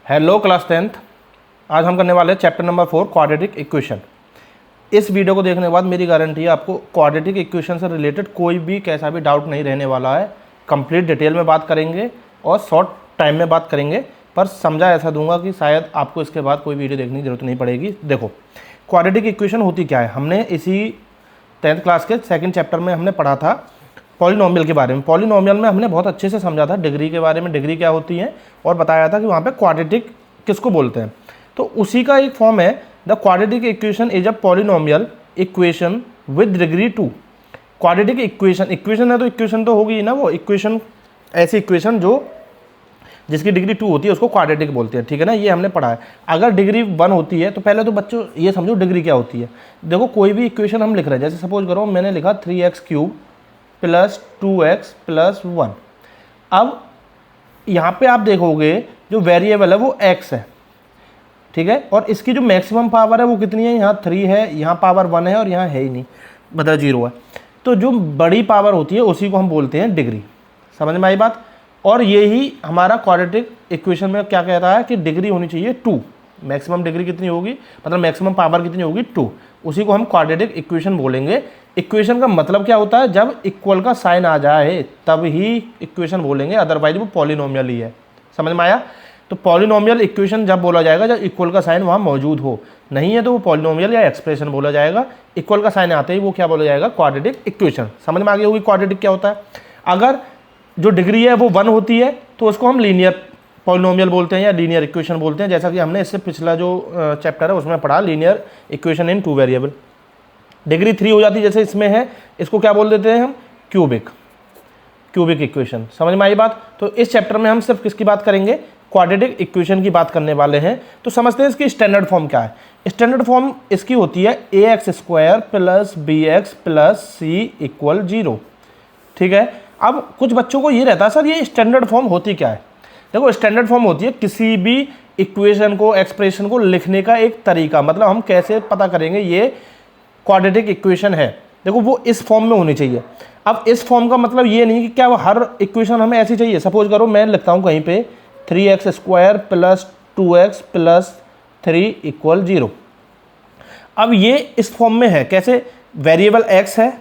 Hello class 10th। आज हम करने वाले हैं चैप्टर नंबर 4 क्वाड्रेटिक इक्वेशन। इस वीडियो को देखने के बाद मेरी गारंटी है आपको क्वाड्रेटिक इक्वेशन से रिलेटेड कोई भी कैसा भी डाउट नहीं रहने वाला है। कंप्लीट डिटेल में बात करेंगे और शॉर्ट टाइम में बात करेंगे, पर समझा ऐसा दूंगा कि शायद आपको इसके बाद कोई वीडियो देखने की जरूरत नहीं पड़ेगी। देखो क्वाड्रेटिक इक्वेशन होती क्या है, हमने इसी 10th क्लास के सेकेंड चैप्टर में हमने पढ़ा था पॉलिनोमियल के बारे में। पॉलिनोमियल में हमने बहुत अच्छे से समझा था डिग्री के बारे में, डिग्री क्या होती है, और बताया था कि वहाँ पे क्वाड्रेटिक किसको बोलते हैं। तो उसी का एक फॉर्म है the quadratic equation is a polynomial equation with degree 2। Quadratic equation है तो इक्वेशन तो होगी ना, वो इक्वेशन ऐसी इक्वेशन जो जिसकी डिग्री 2 होती है उसको क्वाड्रेटिक बोलते हैं, ठीक है ना। ये हमने पढ़ा है। अगर डिग्री 1 होती है तो पहले तो बच्चों ये समझो डिग्री क्या होती है। देखो कोई भी इक्वेशन हम लिख रहे हैं, जैसे सपोज करो मैंने लिखा 3x³ प्लस 2x प्लस 1। अब यहाँ पे आप देखोगे जो वेरिएबल है वो x है, ठीक है, और इसकी जो मैक्सिमम पावर है वो कितनी है, यहाँ 3 है, यहाँ पावर 1 है और यहाँ है ही नहीं, मतलब 0 है। तो जो बड़ी पावर होती है उसी को हम बोलते हैं डिग्री। समझ में आई बात। और यही हमारा क्वाड्रेटिक इक्वेशन में क्या कहता है कि डिग्री होनी चाहिए 2। मैक्सिमम डिग्री कितनी होगी, मतलब मैक्सिमम पावर कितनी होगी, 2। उसी को हम क्वाड्रेटिक इक्वेशन बोलेंगे। इक्वेशन का मतलब क्या होता है, जब इक्वल का साइन आ जाए तब ही इक्वेशन बोलेंगे, अदरवाइज वो पॉलिनोमियल ही है। समझ में आया। तो पॉलिनोमियल इक्वेशन जब बोला जाएगा जब इक्वल का साइन वहाँ मौजूद हो, नहीं है तो वो पॉलिनोमियल या एक्सप्रेशन बोला जाएगा। इक्वल का साइन आते ही वो क्या बोला जाएगा, क्वाड्रेटिक इक्वेशन। समझ में आ गई होगी क्वाड्रेटिक क्या होता है। अगर जो डिग्री है वो 1 होती है तो उसको हम लीनियर पॉलिनोमियल बोलते हैं या लीनियर इक्वेशन बोलते हैं, जैसा कि हमने इससे पिछला जो चैप्टर है उसमें पढ़ा, linear equation in 2 variable. Degree 3 हो जाती है जैसे इसमें है, इसको क्या बोल देते हैं हम, क्यूबिक इक्वेशन। समझ में आई बात। तो इस चैप्टर में हम सिर्फ किसकी बात करेंगे, क्वाड्रेटिक इक्वेशन की बात करने वाले हैं। तो समझते हैं इसकी स्टैंडर्ड फॉर्म क्या है। स्टैंडर्ड फॉर्म इसकी होती है ax² plus bx plus c equal 0, ठीक है। अब कुछ बच्चों को ये रहता है सर ये स्टैंडर्ड फॉर्म होती क्या है। देखो स्टैंडर्ड फॉर्म होती है किसी भी इक्वेशन को, एक्सप्रेशन को लिखने का एक तरीका, मतलब हम कैसे पता करेंगे ये क्वाड्रेटिक इक्वेशन है। देखो वो इस फॉर्म में होनी चाहिए। अब इस फॉर्म का मतलब ये नहीं कि क्या वो हर इक्वेशन हमें ऐसी चाहिए। सपोज करो मैं लिखता हूँ कहीं पे 3x² plus 2x plus 3 equal 0। अब ये इस फॉर्म में है कैसे, वेरिएबल x है,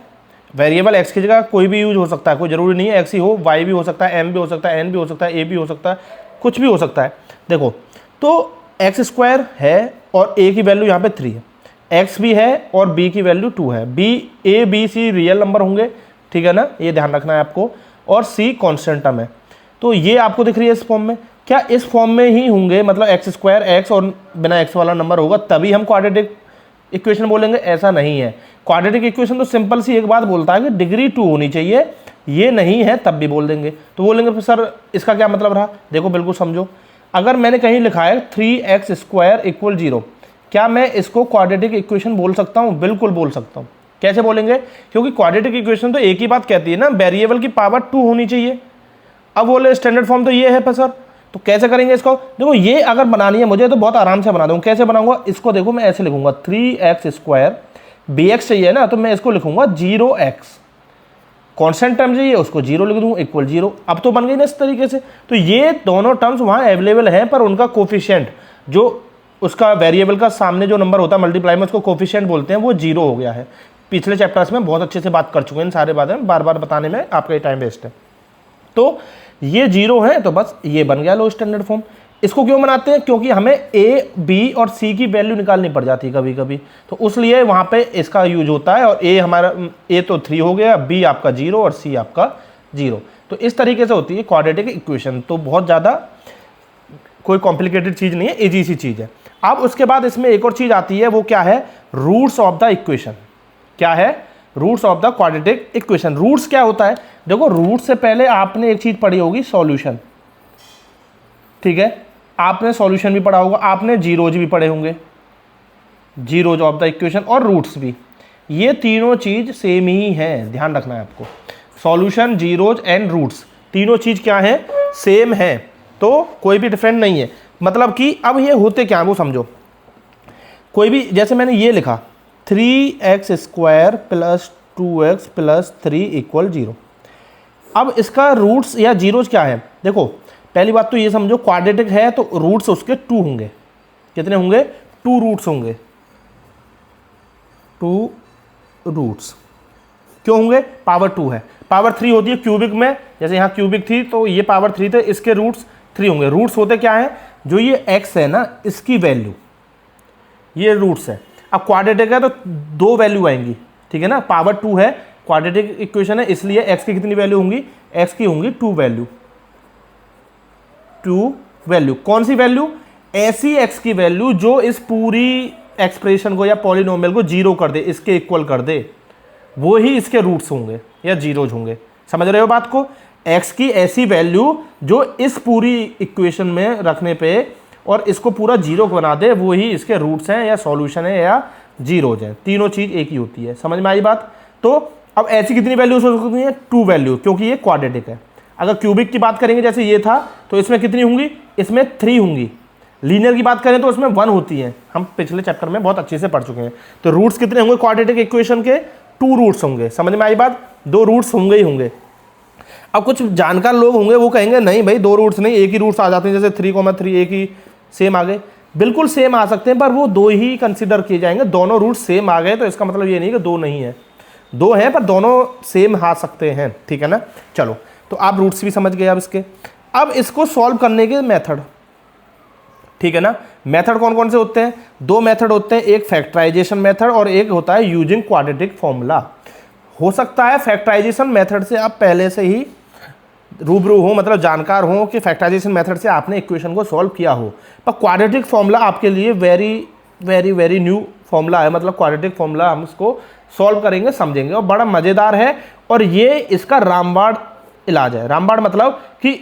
वेरिएबल x की जगह कोई भी यूज हो सकता है, कोई जरूरी नहीं है x ही हो, y भी हो सकता है, m भी हो सकता है, n भी हो सकता है, a भी हो सकता है, कुछ भी हो सकता है। देखो तो x² है और a की वैल्यू यहाँ पे 3 है, x भी है और b की वैल्यू 2 है। a b c real number होंगे, ठीक है ना, ये ध्यान रखना है आपको, और c कॉन्स्टेंट टर्म है। तो ये आपको दिख रही है इस फॉर्म में। क्या इस फॉर्म में ही होंगे, मतलब x² x और बिना x वाला नंबर होगा तभी हम क्वाड्रेटिक इक्वेशन बोलेंगे, ऐसा नहीं है। क्वाड्रेटिक इक्वेशन तो सिंपल सी एक बात बोलता है कि डिग्री 2 होनी चाहिए, ये नहीं है तब भी बोल देंगे। तो बोलेंगे फिर सर इसका क्या मतलब रहा। देखो बिल्कुल समझो, अगर मैंने कहीं लिखा है 3x² इक्वल 0, क्या मैं इसको क्वाड्रेटिक इक्वेशन बोल सकता हूँ, बिल्कुल बोल सकता हूँ। कैसे बोलेंगे, क्योंकि क्वाड्रेटिक इक्वेशन तो एक ही बात कहती है ना, वेरिएबल की पावर 2 होनी चाहिए। अब बोले स्टैंडर्ड फॉर्म तो ये है पर सर, तो कैसे करेंगे इसको। देखो ये अगर बनानी है मुझे तो बहुत आराम से बना दूँ। कैसे बनाऊंगा इसको, देखो मैं ऐसे लिखूंगा 3x², bx चाहिए ना तो मैं इसको लिखूंगा 0x, कॉन्स्टेंट टर्म चाहिए उसको 0 लिख दूँ इक्वल 0। अब तो बन गई ना इस तरीके से। तो ये दोनों टर्म्स वहाँ अवेलेबल हैं, पर उनका कोफिशिएंट जो उसका वेरिएबल का सामने जो नंबर होता है मल्टीप्लाई में उसको कोफिशिएंट बोलते हैं, वो 0 हो गया है। पिछले चैप्टर्स में बहुत अच्छे से बात कर चुके हैं इन सारे बातें, बार बार बताने में आपका ये टाइम वेस्ट है। तो ये 0 है तो बस ये बन गया लो स्टैंडर्ड फॉर्म। इसको क्यों बनाते हैं, क्योंकि हमें a b और c की वैल्यू निकालनी पड़ जाती है कभी कभी, तो उसलिए वहां पे इसका यूज होता है। और a हमारा a तो 3 हो गया, b आपका 0 और c आपका 0। तो इस तरीके से होती है क्वाड्रेटिक इक्वेशन। तो बहुत ज़्यादा कोई कॉम्प्लिकेटेड चीज़ नहीं है, इजी सी चीज़ है। अब उसके बाद इसमें एक और चीज़ आती है, वो क्या है, रूट्स ऑफ द इक्वेशन। क्या है, roots of the quadratic equation. Roots क्या होता है, देखो रूट से पहले आपने एक चीज़ पढ़ी होगी, सॉल्यूशन, ठीक है। आपने सॉल्यूशन भी पढ़ा होगा, आपने जीरोज भी पढ़े होंगे, जीरोज ऑफ द इक्वेशन और रूट्स भी। ये तीनों चीज़ सेम ही हैं, ध्यान रखना है आपको। सॉल्यूशन, जीरोज एंड रूट्स तीनों चीज़ क्या है, सेम है, तो कोई भी डिफरेंट नहीं है। मतलब कि अब ये होते क्या है वो समझो। कोई भी, जैसे मैंने ये लिखा 3x² plus 2x plus 3 equal 0। अब इसका रूट्स या जीरोज क्या है, देखो पहली बात तो ये समझो क्वाड्रेटिक है तो रूट्स उसके 2 होंगे। कितने होंगे? 2 रूट्स होंगे, 2 रूट्स। क्यों होंगे? पावर 2 है। पावर 3 होती है क्यूबिक में, जैसे यहाँ क्यूबिक थी तो ये पावर 3 थे, इसके रूट्स 3 होंगे। रूट्स होते क्या है? जो ये x है ना, इसकी वैल्यू, ये रूट्स है। अब क्वाड्रेटिक है तो 2 वैल्यू आएंगी, ठीक है ना। पावर 2 है, क्वाड्रेटिक इक्वेशन है, इसलिए x की कितनी वैल्यू होंगी? x की होंगी 2 वैल्यू। 2 वैल्यू कौन सी वैल्यू? ऐसी x की वैल्यू जो इस पूरी एक्सप्रेशन को या पॉलिनोमियल को 0 कर दे, इसके इक्वल कर दे, वो ही इसके रूट्स होंगे या जीरोज होंगे। समझ रहे हो बात को? x की ऐसी वैल्यू जो इस पूरी इक्वेशन में रखने पे और इसको पूरा 0 बना दे, वो ही इसके रूट्स हैं या सॉल्यूशन है या जीरोज हैं। तीनों चीज एक ही होती है। समझ में आई बात? तो अब ऐसी कितनी वैल्यूज हो सकती हैं? 2 वैल्यू, क्योंकि ये क्वाड्रेटिक है। अगर क्यूबिक की बात करेंगे जैसे ये था, तो इसमें कितनी होंगी? इसमें 3 होंगी। लीनियर की बात करें तो उसमें 1 होती है, हम पिछले चैप्टर में बहुत अच्छे से पढ़ चुके हैं। तो रूट्स कितने होंगे क्वाड्रेटिक इक्वेशन के? 2 रूट्स होंगे। समझ में आई बात? 2 रूट्स होंगे ही होंगे। अब कुछ जानकार लोग होंगे, वो कहेंगे नहीं भाई 2 रूट्स नहीं, एक ही रूट्स आ जाते हैं, जैसे 3,3 एक ही सेम आ गए। बिल्कुल सेम आ सकते हैं, पर वो 2 ही कंसिडर किए जाएंगे। दोनों रूट्स सेम आ गए तो इसका मतलब ये नहीं कि 2 नहीं है, 2 हैं पर दोनों सेम आ सकते हैं, ठीक है ना। चलो, तो आप रूट्स भी समझ गए अब इसके। अब इसको सॉल्व करने के मेथड, ठीक है ना। मेथड कौन कौन से होते हैं? 2 मेथड होते हैं, एक फैक्टराइजेशन मेथड और एक होता है यूजिंग क्वाड्रेटिक फॉर्मूला। हो सकता है फैक्टराइजेशन मेथड से आप पहले से ही रूबरू हो, मतलब जानकार हो कि फैक्टराइजेशन मेथड से आपने इक्वेशन को सॉल्व किया हो, पर क्वाड्रेटिक फॉर्मूला आपके लिए very very very new formula है। मतलब क्वाड्रेटिक फॉर्मूला हम इसको सॉल्व करेंगे, समझेंगे, और बड़ा मज़ेदार है। और ये इसका रामबाण इलाज है। रामबाण मतलब कि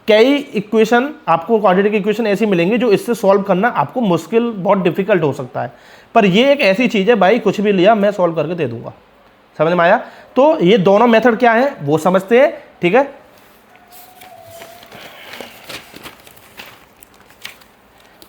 कई इक्वेशन आपको, क्वाड्रेटिक इक्वेशन ऐसी मिलेंगी जो इससे सॉल्व करना आपको मुश्किल, बहुत डिफिकल्ट हो सकता है, पर ये एक ऐसी चीज़ है भाई, कुछ भी लिया मैं सॉल्व करके दे दूंगा। समझ में आया? तो ये दोनों मेथड क्या है वो समझते हैं, ठीक है।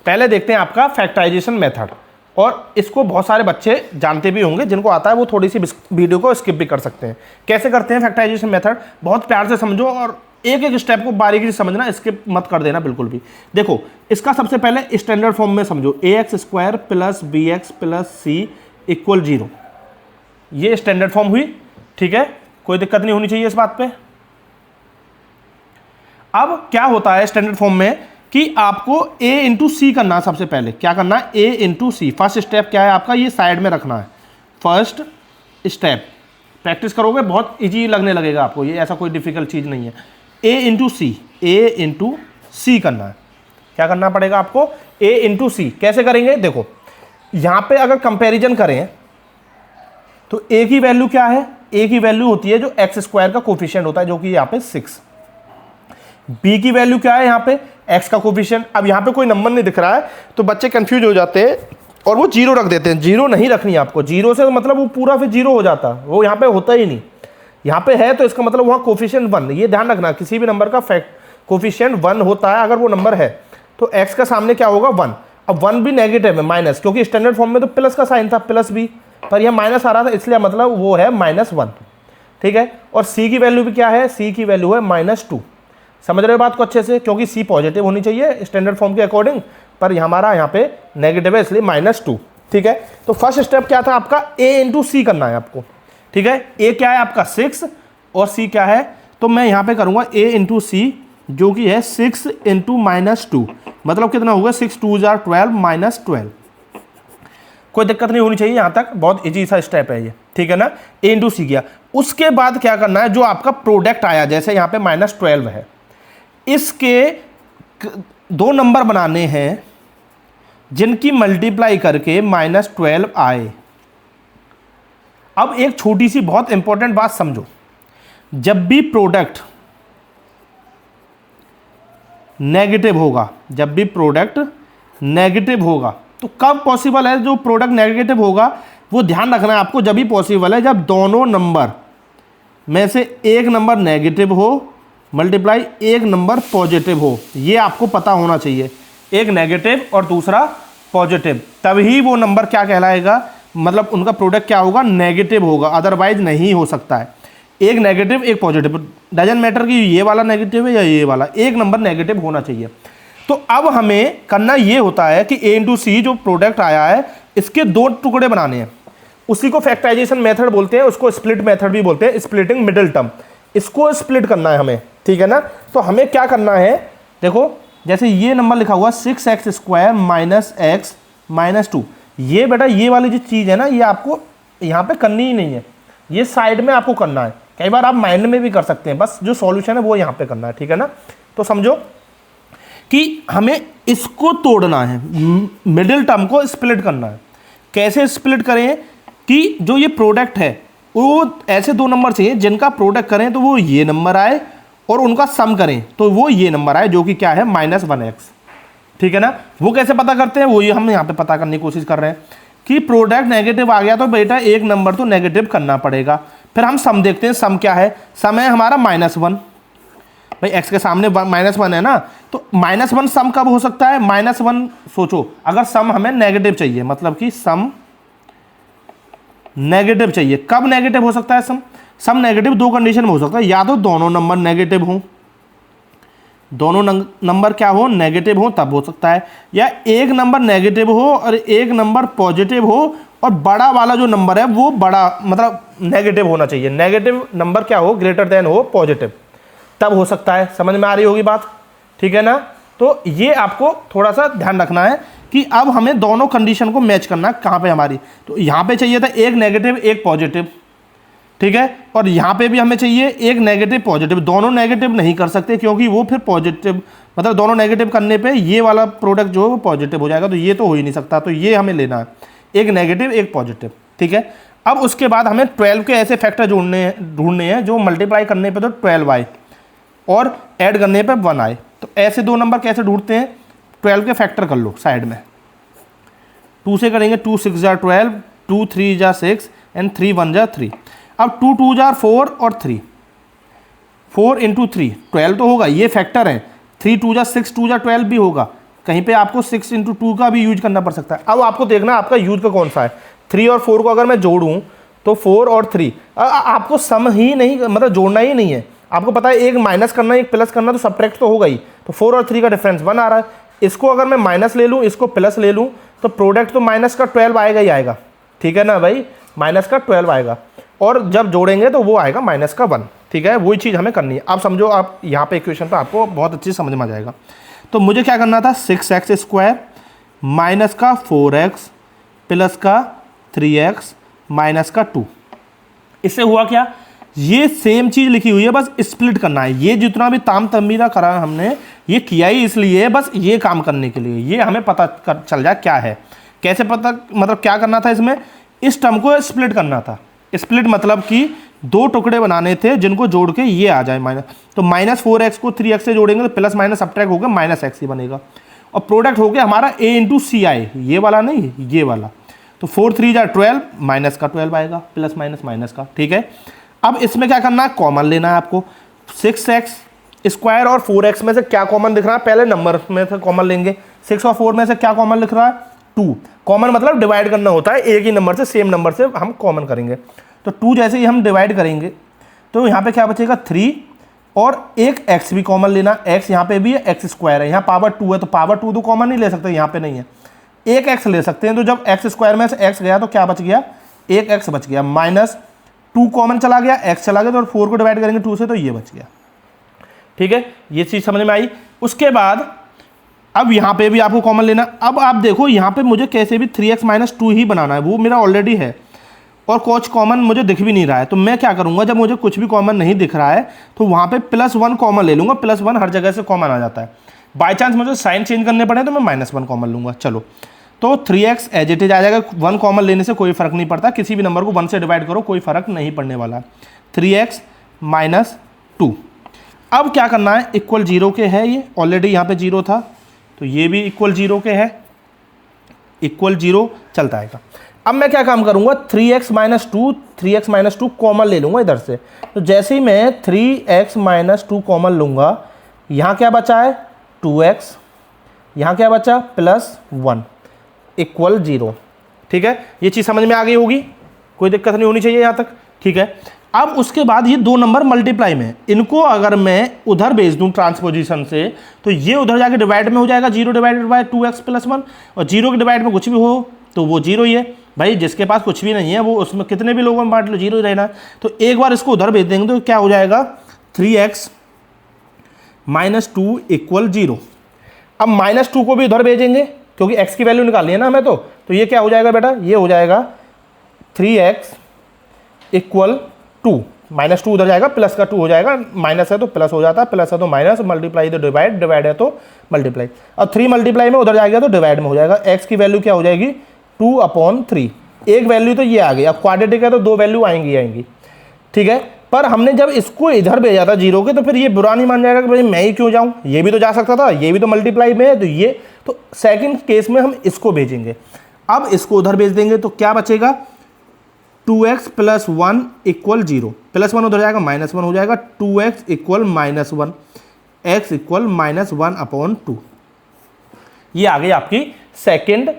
पहले देखते हैं आपका फैक्टराइजेशन मेथड, और इसको बहुत सारे बच्चे जानते भी होंगे, जिनको आता है वो थोड़ी सी वीडियो को स्किप भी कर सकते हैं। कैसे करते हैं फैक्टराइजेशन मेथड? बहुत प्यार से समझो और एक एक स्टेप को बारीकी से समझना, स्किप मत कर देना बिल्कुल भी। देखो, इसका सबसे पहले स्टैंडर्ड फॉर्म में समझो, ax² + bx + c = 0। ये स्टैंडर्ड फॉर्म हुई, ठीक है, कोई दिक्कत नहीं होनी चाहिए इस बात पे। अब क्या होता है स्टैंडर्ड फॉर्म में कि आपको a × c करना है। सबसे पहले क्या करना है? a × c। फर्स्ट स्टेप क्या है आपका? ये साइड में रखना है। फर्स्ट स्टेप प्रैक्टिस करोगे बहुत इजी लगने लगेगा आपको, ये ऐसा कोई डिफिकल्ट चीज़ नहीं है। a × c करना है। क्या करना पड़ेगा आपको? a × c। कैसे करेंगे? देखो, यहाँ पे अगर कंपैरिजन करें तो a की वैल्यू क्या है? a की वैल्यू होती है जो x² का कोफिशिएंट होता है, जो कि यहाँ पे 6। b की वैल्यू क्या है? यहाँ पे x का कोफिशिएंट। अब यहाँ पे कोई नंबर नहीं दिख रहा है तो बच्चे कंफ्यूज हो जाते हैं और वो 0 रख देते हैं। 0 नहीं रखनी आपको, 0 से मतलब वो पूरा फिर 0 हो जाता, वो यहाँ पे होता ही नहीं। यहाँ पे है तो इसका मतलब वहाँ कोफिशिएंट 1। ये ध्यान रखना, किसी भी नंबर का कोफिशिएंट 1 होता है। अगर वो नंबर है तो x का सामने क्या होगा? 1। अब 1 भी नेगेटिव है, माइनस, क्योंकि स्टैंडर्ड फॉर्म में तो प्लस का साइन था, +b, पर यह माइनस आ रहा था, इसलिए मतलब वो है -1, ठीक है। और c की वैल्यू भी क्या है? c की वैल्यू है -2। समझ रहे हो बात को अच्छे से? क्योंकि c पॉजिटिव होनी चाहिए स्टैंडर्ड फॉर्म के अकॉर्डिंग, पर हमारा यहाँ पे नेगेटिव है, इसलिए -2, ठीक है। तो फर्स्ट स्टेप क्या था आपका? a × c करना है आपको, ठीक है। a क्या है आपका? 6, और c क्या है? तो मैं यहाँ पे करूँगा a × c, जो कि है 6 × -2, मतलब कितना होगा? 6 × 2 = 12 - 12। कोई दिक्कत नहीं होनी चाहिए यहाँ तक, बहुत इजी सा स्टेप है ये, ठीक है ना। a × c किया, उसके बाद क्या करना है? जो आपका प्रोडक्ट आया, जैसे यहाँ पे -12 है, इसके 2 नंबर बनाने हैं जिनकी मल्टीप्लाई करके -12 आए। अब एक छोटी सी बहुत इंपॉर्टेंट बात समझो, जब भी प्रोडक्ट नेगेटिव होगा, जब भी प्रोडक्ट नेगेटिव होगा, तो कब पॉसिबल है जो प्रोडक्ट नेगेटिव होगा? वो ध्यान रखना है आपको, जब भी पॉसिबल है जब दोनों नंबर में से एक नंबर नेगेटिव हो मल्टीप्लाई एक नंबर पॉजिटिव हो। ये आपको पता होना चाहिए, एक नेगेटिव और दूसरा पॉजिटिव, तभी वो नंबर क्या कहलाएगा, मतलब उनका प्रोडक्ट क्या होगा? नेगेटिव होगा, अदरवाइज नहीं हो सकता है। एक नेगेटिव एक पॉजिटिव, डजंट मैटर कि ये वाला नेगेटिव है या ये वाला, एक नंबर नेगेटिव होना चाहिए। तो अब हमें करना ये होता है कि a इंटू सी जो प्रोडक्ट आया है इसके दो टुकड़े बनाने हैं, उसी को फैक्टराइजेशन मेथड बोलते हैं, उसको स्प्लिट मेथड भी बोलते हैं, स्प्लिटिंग मिडिल टर्म, इसको स्प्लिट करना है हमें, ठीक है ना। तो हमें क्या करना है, देखो जैसे ये नंबर लिखा हुआ 6x² माइनस एक्स माइनस 2, ये बेटा ये वाली जो चीज़ है ना ये आपको यहाँ पे करनी ही नहीं है, ये साइड में आपको करना है। कई बार आप माइंड में भी कर सकते हैं, बस जो सॉल्यूशन है वो यहाँ पे करना है, ठीक है ना। तो समझो कि हमें इसको तोड़ना है, मिडिल टर्म को स्प्लिट करना है। कैसे स्प्लिट करें कि जो ये प्रोडक्ट है वो ऐसे दो नंबर चाहिए जिनका प्रोडक्ट करें तो वो ये नंबर आए और उनका सम करें तो वो ये नंबर आए, जो कि क्या है -1x, ठीक है ना। वो कैसे पता करते हैं, वो ये हम यहाँ पे पता करने की कोशिश कर रहे हैं कि प्रोडक्ट नेगेटिव आ गया तो बेटा एक नंबर तो नेगेटिव करना पड़ेगा। फिर हम सम देखते हैं, सम क्या है, सम है हमारा -1, भाई x के सामने -1 है ना, तो -1 सम कब हो सकता है, -1 सोचो अगर सम हमें नेगेटिव चाहिए, मतलब कि सम नेगेटिव चाहिए, कब नेगेटिव हो सकता है सम नेगेटिव दो कंडीशन में हो सकता है, या तो दोनों नंबर नेगेटिव हों, दोनों नंबर क्या हो, नेगेटिव हो तब हो सकता है, या एक नंबर नेगेटिव हो और एक नंबर पॉजिटिव हो और बड़ा वाला जो नंबर है वो बड़ा मतलब नेगेटिव होना चाहिए, नेगेटिव नंबर क्या हो, ग्रेटर देन हो पॉजिटिव, तब हो सकता है। समझ में आ रही होगी बात, ठीक है ना। तो ये आपको थोड़ा सा ध्यान रखना है कि अब हमें दोनों कंडीशन को मैच करना है। कहाँ पे हमारी, तो यहाँ पे चाहिए था एक नेगेटिव एक पॉजिटिव, ठीक है, और यहाँ पे भी हमें चाहिए एक नेगेटिव पॉजिटिव, दोनों नेगेटिव नहीं कर सकते क्योंकि वो फिर पॉजिटिव, मतलब दोनों नेगेटिव करने पे ये वाला प्रोडक्ट जो है वो पॉजिटिव हो जाएगा, तो ये तो हो ही नहीं सकता, तो ये हमें लेना है एक नेगेटिव एक पॉजिटिव, ठीक है। अब उसके बाद हमें 12 के ऐसे फैक्टर ढूंढने हैं जो मल्टीप्लाई करने पर तो 12 आए और ऐड करने पर 1 आए। तो ऐसे दो नंबर कैसे ढूंढते हैं, 12 के फैक्टर कर लो साइड में, 2 से करेंगे, 2 6 जा 12, 2 3 जा 6 एंड 3 1 जा 3। अब 2 2 जा 4 और 3, 4 इंटू 3 12 तो होगा, ये फैक्टर है, 3 2 जा 6 2 जा 12 भी होगा, कहीं पे आपको 6 इंटू 2 का भी यूज करना पड़ सकता है। अब आपको देखना आपका यूज का कौन सा है, 3 और 4 को अगर मैं जोड़ूं तो 4 और 3, आपको सम ही नहीं मतलब जोड़ना ही नहीं है, आपको पता है एक माइनस करना एक प्लस करना, तो सब्ट्रैक्ट तो होगा ही, तो 4 और 3 का डिफरेंस 1 आ रहा है, इसको अगर मैं माइनस ले लूँ इसको प्लस ले लूँ तो प्रोडक्ट तो माइनस का 12 आएगा ही आएगा, ठीक है ना भाई, माइनस का 12 आएगा और जब जोड़ेंगे तो वो आएगा -1, ठीक है। वही चीज़ हमें करनी है। अब समझो आप यहाँ पे इक्वेशन पे आपको बहुत अच्छी समझ में आ जाएगा। तो मुझे क्या करना था, 6x² माइनस का 4x प्लस का 3x माइनस का 2, इससे हुआ क्या, ये सेम चीज़ लिखी हुई है, बस स्प्लिट करना है। ये जितना भी ताम तमीरा करा हमने ये किया ही इसलिए बस ये काम करने के लिए, ये हमें पता चल जाए क्या है, कैसे पता, मतलब क्या करना था इसमें, इस टर्म को स्प्लिट करना था। स्प्लिट मतलब कि दो टुकड़े बनाने थे जिनको जोड़ के ये आ जाए माइनस, तो -4x को 3x से जोड़ेंगे तो प्लस माइनस सब्ट्रैक्ट होकर -x ही बनेगा और प्रोडक्ट हो गया हमारा a इंटू सी आए, ये वाला नहीं ये वाला, तो 4 3 जा 12 माइनस का 12 आएगा, प्लस माइनस माइनस का, ठीक है। अब इसमें क्या करना है, कॉमन लेना है आपको, 6x² और 4x में से क्या कॉमन दिख रहा है, पहले नंबर में से कॉमन लेंगे, 6 और 4 में से क्या कॉमन लिख रहा है, 2, कॉमन मतलब डिवाइड करना होता है, एक ही नंबर से सेम नंबर से हम कॉमन करेंगे, तो 2 जैसे ही हम डिवाइड करेंगे तो यहाँ पे क्या बचेगा 3 और एक x भी कॉमन लेना, x यहाँ पे भी है, x² है, यहाँ पावर 2 है तो पावर 2 तो कॉमन नहीं ले सकते, यहाँ पे नहीं है, एक x ले सकते हैं, तो जब x² में से x गया तो क्या बच गया, एक x बच गया, -2 कॉमन चला गया, x चला गया, तो 4 को डिवाइड करेंगे 2 से तो ये बच गया, ठीक है। ये चीज़ समझ में आई। उसके बाद अब यहाँ पे भी आपको कॉमन लेना, अब आप देखो यहाँ पे मुझे कैसे भी 3x - 2 ही बनाना है, वो मेरा ऑलरेडी है और कुछ कॉमन मुझे दिख भी नहीं रहा है, तो मैं क्या करूँगा, जब मुझे कुछ भी कॉमन नहीं दिख रहा है तो वहाँ पे +1 कॉमन ले लूँगा, +1 हर जगह से कॉमन आ जाता है, बाई चांस मुझे साइन चेंज करने पड़े तो मैं -1 कॉमन लूँगा। चलो तो 3x एज इट इज आ जाएगा, 1 कॉमन लेने से कोई फ़र्क नहीं पड़ता, किसी भी नंबर को 1 से डिवाइड करो कोई फ़र्क नहीं पड़ने वाला, 3x - 2। अब क्या करना है, इक्वल 0 के है, ये ऑलरेडी यहाँ पे 0 था तो ये भी इक्वल 0 के है, इक्वल 0 चलता है। अब मैं क्या काम करूंगा, 3x - 2 कॉमन ले लूंगा इधर से, तो जैसे ही मैं 3x - 2 कॉमन लूंगा, यहाँ क्या बचा है 2x, यहाँ क्या बचा +1 इक्वल 0, ठीक है। ये चीज़ समझ में आ गई होगी, कोई दिक्कत नहीं होनी चाहिए यहाँ तक, ठीक है। अब उसके बाद ये दो नंबर मल्टीप्लाई में, इनको अगर मैं उधर भेज दूं ट्रांसपोजिशन से, तो ये उधर जाके डिवाइड में हो जाएगा 0 डिवाइडेड बाय 2x प्लस 1, और 0 के डिवाइड में कुछ भी हो तो वो 0 ही है। भाई जिसके पास कुछ भी नहीं है वो उसमें कितने भी लोगों में बांट लो 0 ही रहना है। तो एक बार इसको उधर भेज देंगे तो क्या हो जाएगा 3x माइनस 2 इक्वल 0। अब -2 को भी उधर भेजेंगे क्योंकि x की वैल्यू निकालनी है ना हमें, तो ये क्या हो जाएगा बेटा, ये हो जाएगा 3x इक्वल 2, -2 उधर जाएगा, प्लस का 2 हो जाएगा, माइनस है तो प्लस हो जाता है, प्लस है तो माइनस, मल्टीप्लाई तो डिवाइड, डिवाइड है तो मल्टीप्लाई। अब 3 मल्टीप्लाई में उधर जाएगा तो डिवाइड में हो जाएगा। x की वैल्यू क्या हो जाएगी 2/3, एक वैल्यू तो ये आ गई। अब क्वाड्रेटिक है तो दो वैल्यू आएंगी, ठीक है। पर हमने जब इसको इधर भेजा था 0 के, तो फिर ये बुरा नहीं मान जाएगा कि भाई मैं ही क्यों जाऊँ, ये भी तो जा सकता था, ये भी तो मल्टीप्लाई में है, तो ये तो सेकेंड केस में हम इसको भेजेंगे। अब इसको उधर भेज देंगे तो क्या बचेगा 2x प्लस 1 इक्वल 0, प्लस 1 उधर जाएगा -1 हो जाएगा, 2x इक्वल -1, x इक्वल -1/2। ये आ गई आपकी सेकेंड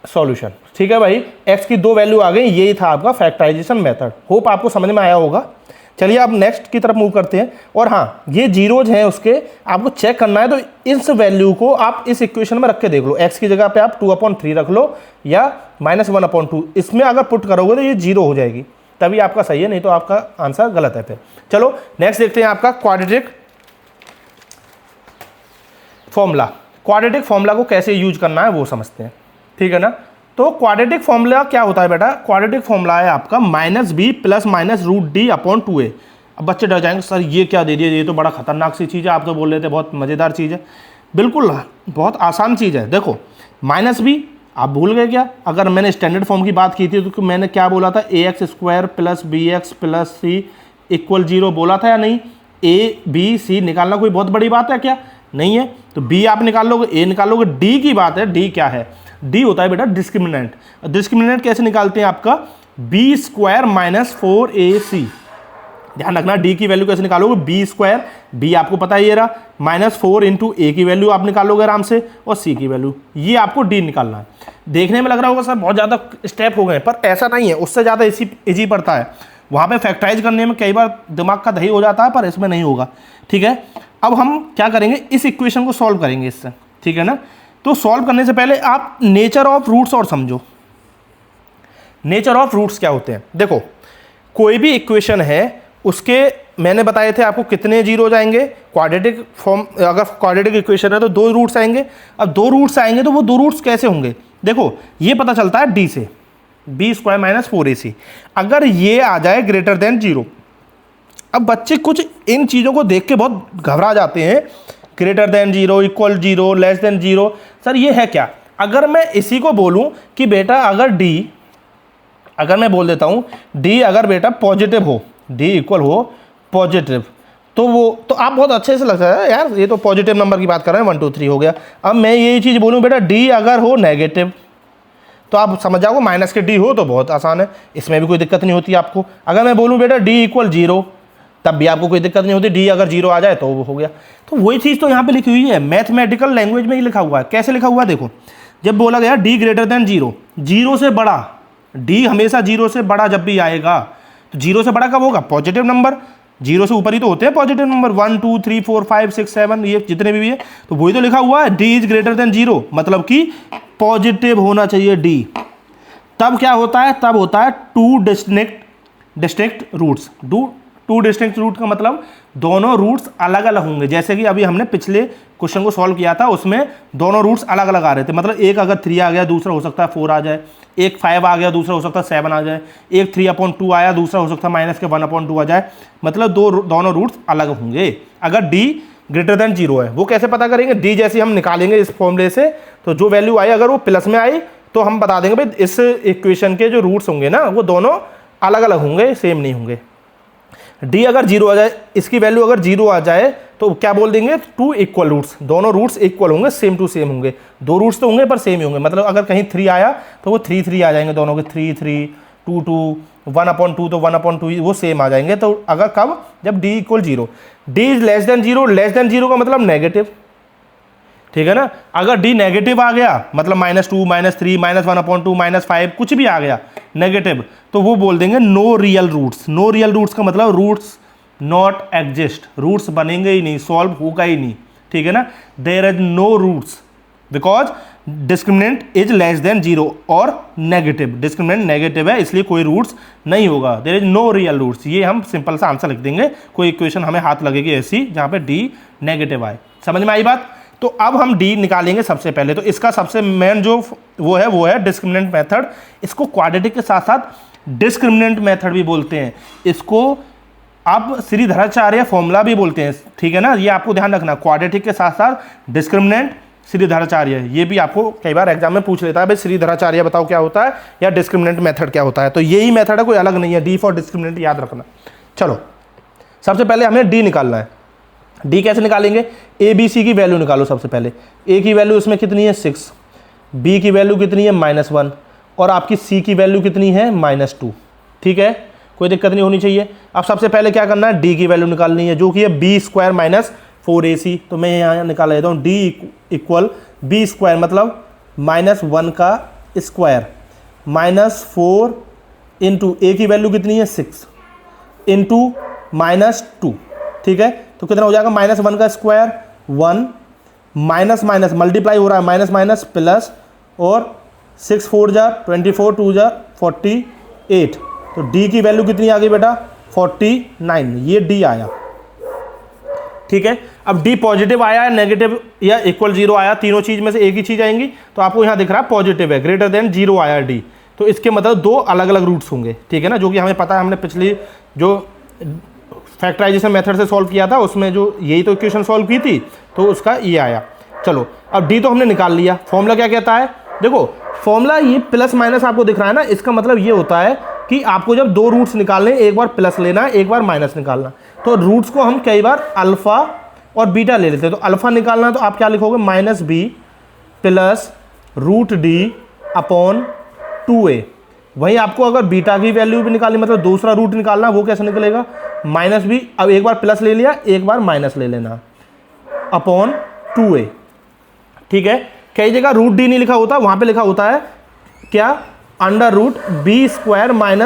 सॉल्यूशन, ठीक है भाई। x की दो वैल्यू आ गई, यही था आपका फैक्टराइजेशन मेथड। होप आपको समझ में आया होगा। चलिए अब नेक्स्ट की तरफ मूव करते हैं। और हाँ, ये जीरोज हैं उसके, आपको चेक करना है तो इस वैल्यू को आप इस इक्वेशन में रख के देख लो। x की जगह पे आप 2/3 रख लो या -1/2, इसमें अगर पुट करोगे तो ये 0 हो जाएगी, तभी आपका सही है, नहीं तो आपका आंसर गलत है फिर। चलो नेक्स्ट देखते हैं आपका क्वाड्रेटिक फॉर्मूला। क्वाड्रेटिक फॉर्मूला को कैसे यूज करना है वो समझते हैं, ठीक है ना। तो क्वाड्रेटिक फॉर्मूला क्या होता है बेटा, क्वाड्रेटिक फॉर्मूला है आपका -b प्लस -√d/2a। अब बच्चे डर जाएंगे सर ये क्या दे दिया, ये तो बड़ा खतरनाक सी चीज़ है, आप तो बोल रहे थे बहुत मज़ेदार चीज़ है। बिल्कुल बहुत आसान चीज़ है। देखो -b आप भूल गए क्या, अगर मैंने स्टैंडर्ड फॉर्म की बात की थी तो मैंने क्या बोला था, ax² plus bx plus c equal 0 बोला था या नहीं। a b c निकालना कोई बहुत बड़ी बात है क्या, नहीं है। तो b आप निकाल लोगे, a निकाल लोगे, d की बात है, d क्या है, d होता है बेटा डिस्क्रिमिनेंट। डिस्क्रिमिनेंट कैसे निकालते हैं आपका, b² - 4ac। ध्यान रखना d की वैल्यू कैसे निकालोगे, b², b आपको पता है ये रहा, -4 × a की वैल्यू आप निकालोगे आराम से, और c की वैल्यू, ये आपको d निकालना है। देखने में लग रहा होगा सर बहुत ज़्यादा स्टेप हो गए, पर ऐसा नहीं है, उससे ज़्यादा इजी पड़ता है। वहाँ पे फैक्टराइज करने में कई बार दिमाग का दही हो जाता है, पर इसमें नहीं होगा, ठीक है। अब हम क्या करेंगे, इस इक्वेशन को सॉल्व करेंगे इससे, ठीक है ना। तो सॉल्व करने से पहले आप नेचर ऑफ रूट्स और समझो। नेचर ऑफ रूट्स क्या होते हैं, देखो कोई भी इक्वेशन है उसके मैंने बताए थे आपको कितने जीरो जाएंगे। क्वाड्रेटिक फॉर्म, अगर क्वाड्रेटिक इक्वेशन है तो 2 रूट्स आएंगे। अब 2 रूट्स आएंगे तो वो 2 रूट्स कैसे होंगे, देखो ये पता चलता है d से, b² - 4ac। अगर ये आ जाए ग्रेटर देन 0, अब बच्चे कुछ इन चीज़ों को देख के बहुत घबरा जाते हैं, greater than 0, equal 0, less than 0, sir ये है क्या। अगर मैं इसी को बोलूं कि बेटा अगर d, अगर मैं बोल देता हूं d अगर बेटा पॉजिटिव हो, d इक्वल हो पॉजिटिव, तो वो तो आप बहुत अच्छे से लगता है यार ये तो पॉजिटिव नंबर की बात कर रहे हैं, 1 2 3 हो गया। अब मैं यही चीज़ बोलूं बेटा d अगर हो नेगेटिव, तो आप समझ जाओगे माइनस के d हो तो बहुत आसान है, इसमें भी कोई दिक्कत नहीं होती आपको। अगर मैं बोलूँ बेटा d इक्वल 0, तब भी आपको कोई दिक्कत नहीं होती, d अगर 0 आ जाए तो वो हो गया। तो वही चीज़ तो यहाँ पे लिखी हुई है, मैथमेटिकल लैंग्वेज में ही लिखा हुआ है। कैसे लिखा हुआ है देखो, जब बोला गया d ग्रेटर देन 0, 0 से बड़ा, d हमेशा 0 से बड़ा जब भी आएगा, तो 0 से बड़ा कब होगा, पॉजिटिव नंबर। 0 से ऊपर ही तो होते हैं पॉजिटिव नंबर, 1 2 3 4 5 6 7 ये जितने भी है, तो वही तो लिखा हुआ है d इज ग्रेटर देन 0, मतलब कि पॉजिटिव होना चाहिए d। तब क्या होता है, तब होता है 2 डिस्टिंक्ट रूट्स। 2 डिस्टिंक्ट रूट का मतलब दोनों रूट्स अलग अलग होंगे। जैसे कि अभी हमने पिछले क्वेश्चन को सॉल्व किया था, उसमें दोनों रूट्स अलग अलग आ रहे थे, मतलब एक अगर 3 आ गया दूसरा हो सकता है 4 आ जाए, एक 5 आ गया दूसरा हो सकता है 7 आ जाए, एक 3/2 आया दूसरा हो सकता है -1/2 आ जाए, मतलब दोनों रूट्स अलग होंगे अगर d ग्रेटर देन 0 है। वो कैसे पता करेंगे, d जैसे हम निकालेंगे इस फॉर्मूले से, तो जो वैल्यू आई अगर वो प्लस में आई तो हम बता देंगे भाई इस इक्वेशन के जो रूट्स होंगे ना वो दोनों अलग अलग होंगे, सेम नहीं होंगे। d अगर 0 आ जाए, इसकी वैल्यू अगर 0 आ जाए तो क्या बोल देंगे, 2 इक्वल रूट्स, दोनों रूट्स इक्वल होंगे, सेम टू सेम होंगे। 2 रूट्स तो होंगे पर सेम ही होंगे, मतलब अगर कहीं 3 आया तो वो 3 3 आ जाएंगे दोनों के, 3 3 2 2 1/2 तो 1/2 वो सेम आ जाएंगे। तो अगर कब, जब d equal 0, d is less than 0, less than 0 का मतलब नेगेटिव, ठीक है ना। अगर डी नेगेटिव आ गया मतलब -2, -3, -1/2, -5 कुछ भी आ गया नेगेटिव, तो वो बोल देंगे no real roots. No real roots का मतलब रूट्स नॉट एग्जिस्ट, रूट्स बनेंगे ही नहीं, सॉल्व होगा ही नहीं, ठीक है ना। There is no roots because discriminant is less than 0 और नेगेटिव, डिस्क्रिमिनेंट नेगेटिव है इसलिए कोई रूट्स नहीं होगा। There is no real roots, ये हम सिंपल सा आंसर लिख देंगे। कोई इक्वेशन हमें हाथ लगेगी ऐसी जहां पे डी नेगेटिव आए। समझ में आई बात। तो अब हम डी निकालेंगे सबसे पहले। तो इसका सबसे मेन जो वो है डिस्क्रिमिनेंट मेथड। इसको क्वाड्रेटिक के साथ साथ डिस्क्रिमिनेंट मेथड भी बोलते हैं, इसको आप श्रीधराचार्य फॉर्मूला भी बोलते हैं, ठीक है ना। ये आपको ध्यान रखना, क्वाड्रेटिक के साथ साथ डिस्क्रिमिनेंट श्रीधराचार्य, ये भी आपको कई बार एग्जाम में पूछ लेता है भाई श्रीधराचार्य बताओ क्या होता है या डिस्क्रिमिनेंट मेथड क्या होता है। तो यही मेथड है, कोई अलग नहीं है। डी फॉर डिस्क्रिमिनेंट याद रखना। चलो सबसे पहले हमें डी निकालना है। डी कैसे निकालेंगे, ए बी सी की वैल्यू निकालो। सबसे पहले ए की वैल्यू इसमें कितनी है 6, बी की वैल्यू कितनी है -1 और आपकी सी की वैल्यू कितनी है -2, ठीक है। कोई दिक्कत नहीं होनी चाहिए। अब सबसे पहले क्या करना है, डी की वैल्यू निकालनी है जो कि है b² - 4ac। तो मैं यहाँ निकाल लेता हूँ डी इक्वल b² मतलब -1 का स्क्वायर -4 इंटू ए की वैल्यू कितनी है 6 इंटू -2, ठीक है। तो कितना हो जाएगा -1 का स्क्वायर 1 माइनस माइनस मल्टीप्लाई हो रहा है माइनस प्लस और 6 4 जा 24 2 जा 48। तो डी की वैल्यू कितनी आ गई बेटा 49, ये डी आया, ठीक है। अब डी पॉजिटिव आया है, नेगेटिव या इक्वल 0 आया, तीनों चीज में से एक ही चीज आएंगी। तो आपको यहाँ दिख रहा है पॉजिटिव है, ग्रेटर देन 0 आया डी, तो इसके मतलब दो अलग अलग रूट्स होंगे, ठीक है ना। जो कि हमें पता है, हमने पिछली जो फैक्टराइजेशन मेथड से सॉल्व किया था उसमें जो यही तो इक्वेशन सॉल्व की थी, तो उसका ये आया। चलो अब डी तो हमने निकाल लिया। फॉर्मूला क्या कहता है, देखो फॉर्मूला ये प्लस माइनस आपको दिख रहा है ना, इसका मतलब ये होता है कि आपको जब दो रूट्स निकालने, एक बार प्लस लेना है एक बार माइनस निकालना। तो रूट्स को हम कई बार अल्फा और बीटा ले लेते हैं। तो अल्फा निकालना तो आप क्या लिखोगे -b plus √d upon 2a। वहीं आपको अगर बीटा की वैल्यू भी निकालनी, मतलब दूसरा रूट निकालना, वो कैसे निकलेगा -b, अब एक बार प्लस ले लिया एक बार माइनस ले लेना अपॉन 2a, ठीक है। कई जगह √d नहीं लिखा होता, वहां पे लिखा होता है क्या √b²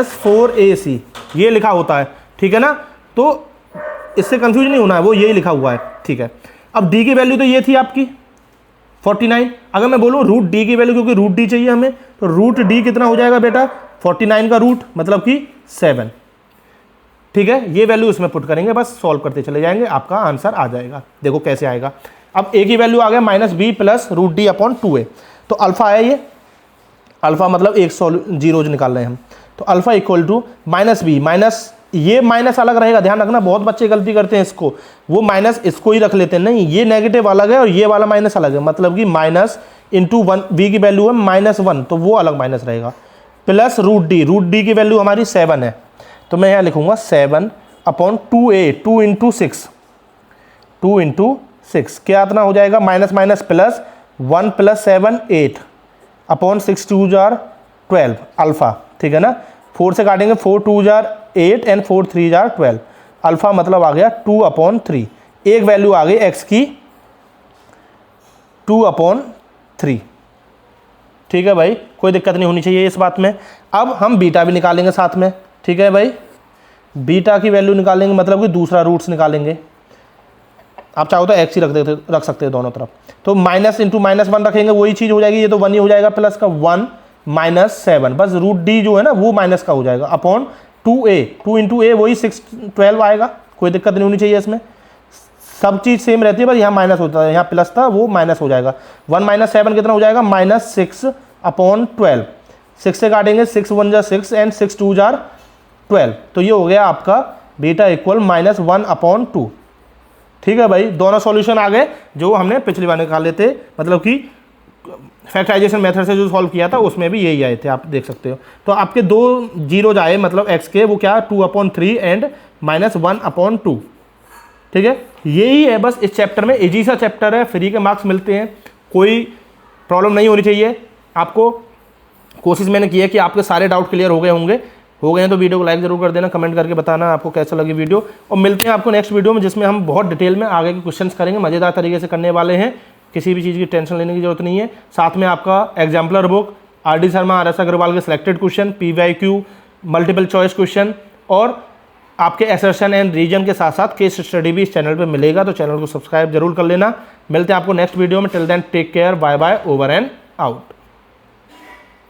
- 4ac, ये लिखा होता है, ठीक है ना। तो इससे कंफ्यूज नहीं होना है, वो यही लिखा हुआ है, ठीक है। अब d की वैल्यू तो ये थी आपकी 49। अगर मैं बोलूँ √d की वैल्यू, क्योंकि √d चाहिए हमें, तो √d कितना हो जाएगा बेटा 49 का रूट मतलब कि 7, ठीक है। ये वैल्यू इसमें पुट करेंगे, बस सॉल्व करते चले जाएंगे, आपका आंसर आ जाएगा। देखो कैसे आएगा। अब a की वैल्यू आ गया -b plus √d upon 2a। तो अल्फा आया, ये अल्फा मतलब एक जीरोज निकाल रहे हैं हम। तो alpha equal to -b, minus ये माइनस अलग रहेगा, ध्यान रखना, बहुत बच्चे गलती करते हैं इसको, वो माइनस इसको ही रख लेते हैं। नहीं, ये नेगेटिव अलग है और ये वाला माइनस अलग है, मतलब कि माइनस इंटू 1, b की वैल्यू है -1 तो वो अलग माइनस रहेगा, प्लस √d की वैल्यू हमारी 7 है। तो मैं यहाँ लिखूंगा 7 अपॉन 2a, 2 इंटू 6 क्या इतना हो जाएगा, minus minus plus 1 + 7 8 upon 6 2 jar 12 alpha, ठीक है ना। 4 से काटेंगे 4 2 जार 8 एंड 4 3 जार 12, अल्फा मतलब आ गया 2/3। एक वैल्यू आ गई एक्स की 2/3, ठीक है भाई, कोई दिक्कत नहीं होनी चाहिए इस बात में। अब हम बीटा भी निकालेंगे साथ में, ठीक है भाई। बीटा की वैल्यू निकालेंगे मतलब कि दूसरा रूट्स निकालेंगे। आप चाहो तो एक्स ही रख सकते हो दोनों तरफ। तो माइनस इंटू -1 रखेंगे, वही चीज़ हो जाएगी, ये तो 1 ही हो जाएगा, प्लस का 1 - 7, बस √d जो है ना वो माइनस का हो जाएगा अपॉन 2a, 2 इंटू a वही 6 12 आएगा, कोई दिक्कत नहीं होनी चाहिए इसमें, सब चीज़ सेम रहती है, बस यहाँ माइनस होता है, यहाँ प्लस था वो माइनस हो जाएगा। 1 - 7 कितना हो जाएगा -6/12, 6 से काटेंगे 6 1 जा 6 एंड 6 2 जार 12, तो ये हो गया आपका बीटा इक्वल -1/2, ठीक है भाई। दोनों सॉल्यूशन आ गए जो हमने पिछली बार निकाले थे, मतलब कि फैक्टराइजेशन मेथड से जो सॉल्व किया था उसमें भी यही आए थे, आप देख सकते हो। तो आपके दो जीरोज आए, मतलब x के, वो क्या 2/3 एंड -1/2, ठीक है। यही है बस इस चैप्टर में, इजी सा चैप्टर है, फ्री के मार्क्स मिलते हैं, कोई प्रॉब्लम नहीं होनी चाहिए आपको। कोशिश मैंने की है कि आपके सारे डाउट क्लियर हो गए होंगे, हो गए हैं तो वीडियो को लाइक जरूर कर देना, कमेंट करके बताना आपको कैसा लगी वीडियो, और मिलते हैं आपको नेक्स्ट वीडियो में जिसमें हम बहुत डिटेल में आगे के क्वेश्चंस करेंगे, मज़ेदार तरीके से करने वाले हैं। किसी भी चीज़ की टेंशन लेने की जरूरत नहीं है। साथ में आपका exemplar book, RD Sharma, RS Agarwal के selected question, PYQ, multiple choice question और आपके असर्शन एंड रीजन के साथ साथ केस स्टडी भी इस चैनल पे मिलेगा। तो चैनल को सब्सक्राइब जरूर कर लेना। मिलते हैं आपको नेक्स्ट वीडियो में। Till then take care, bye bye, over and out.